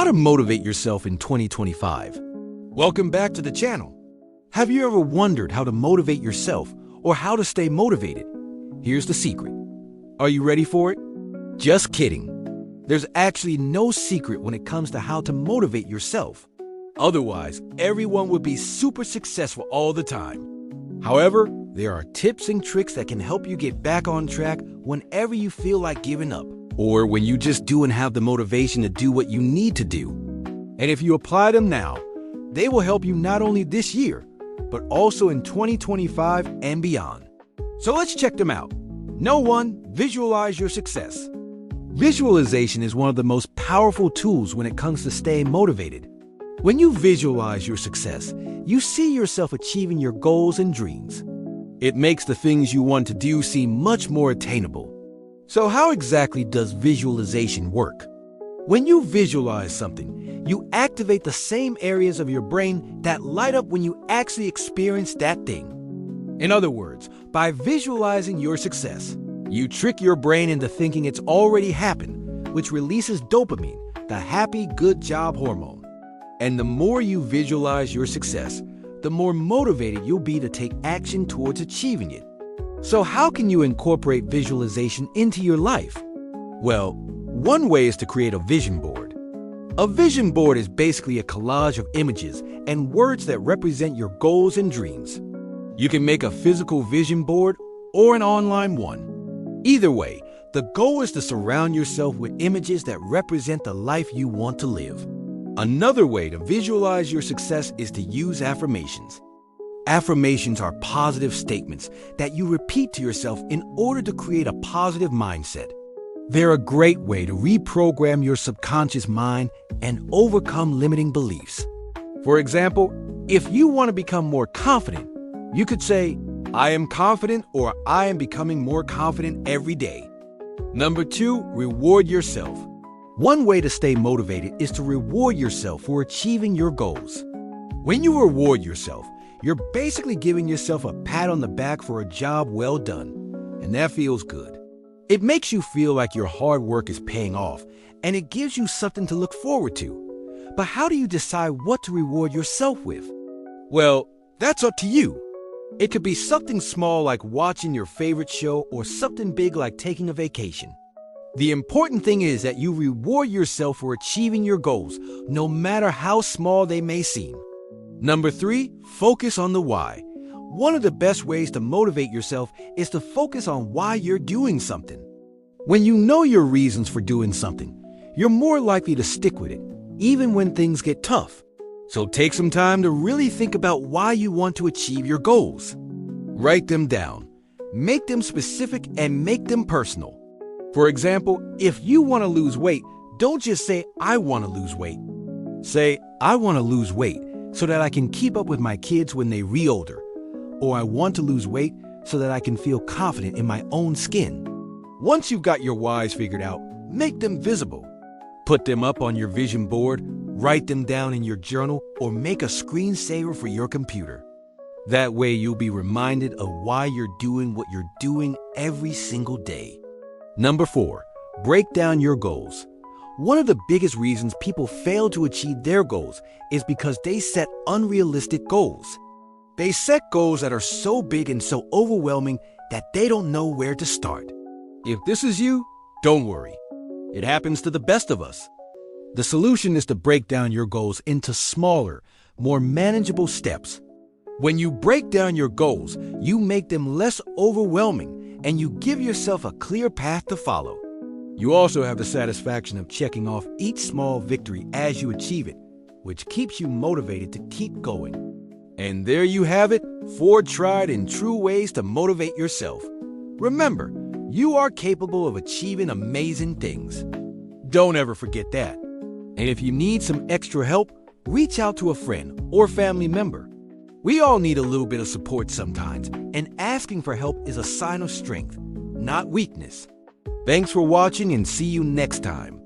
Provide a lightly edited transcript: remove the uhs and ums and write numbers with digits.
to motivate yourself in 2025. Welcome back to the channel. Have you ever wondered how to motivate yourself or how to stay motivated? Here's the secret. Are you ready for it? Just kidding. There's actually no secret when it comes to how to motivate yourself. Otherwise, everyone would be super successful all the time. However, there are tips and tricks that can help you get back on track whenever you feel like giving up, or when you just don't have the motivation to do what you need to do. And if you apply them now, they will help you not only this year, but also in 2025 and beyond. So let's check them out. No. 1. Visualize your success. Visualization is one of the most powerful tools when it comes to staying motivated. When you visualize your success, you see yourself achieving your goals and dreams. It makes the things you want to do seem much more attainable. So how exactly does visualization work? When you visualize something, you activate the same areas of your brain that light up when you actually experience that thing. In other words, by visualizing your success, you trick your brain into thinking it's already happened, which releases dopamine, the happy good job hormone. And the more you visualize your success, the more motivated you'll be to take action towards achieving it. So how can you incorporate visualization into your life? Well, one way is to create a vision board. A vision board is basically a collage of images and words that represent your goals and dreams. You can make a physical vision board or an online one. Either way, the goal is to surround yourself with images that represent the life you want to live. Another way to visualize your success is to use affirmations. Affirmations are positive statements that you repeat to yourself in order to create a positive mindset. They're a great way to reprogram your subconscious mind and overcome limiting beliefs. For example, if you want to become more confident, you could say, "I am confident," or "I am becoming more confident every day." Number 2, reward yourself. One way to stay motivated is to reward yourself for achieving your goals. When you reward yourself, you're basically giving yourself a pat on the back for a job well done, and that feels good. It makes you feel like your hard work is paying off, and it gives you something to look forward to. But how do you decide what to reward yourself with? Well, that's up to you. It could be something small like watching your favorite show or something big like taking a vacation. The important thing is that you reward yourself for achieving your goals, no matter how small they may seem. Number 3, focus on the why. One of the best ways to motivate yourself is to focus on why you're doing something. When you know your reasons for doing something, you're more likely to stick with it, even when things get tough. So take some time to really think about why you want to achieve your goals. Write them down, make them specific, and make them personal. For example, if you want to lose weight, don't just say, "I want to lose weight." Say, "I want to lose weight so that I can keep up with my kids when they re older," or "I want to lose weight so that I can feel confident in my own skin." Once you've got your whys figured out, make them visible. Put them up on your vision board, write them down in your journal, or make a screensaver for your computer. That way you'll be reminded of why you're doing what you're doing every single day. Number 4, break down your goals. One of the biggest reasons people fail to achieve their goals is because they set unrealistic goals. They set goals that are so big and so overwhelming that they don't know where to start. If this is you, don't worry. It happens to the best of us. The solution is to break down your goals into smaller, more manageable steps. When you break down your goals, you make them less overwhelming and you give yourself a clear path to follow. You also have the satisfaction of checking off each small victory as you achieve it, which keeps you motivated to keep going. And there you have it, 4 tried and true ways to motivate yourself. Remember, you are capable of achieving amazing things. Don't ever forget that. And if you need some extra help, reach out to a friend or family member. We all need a little bit of support sometimes, and asking for help is a sign of strength, not weakness. Thanks for watching, and see you next time.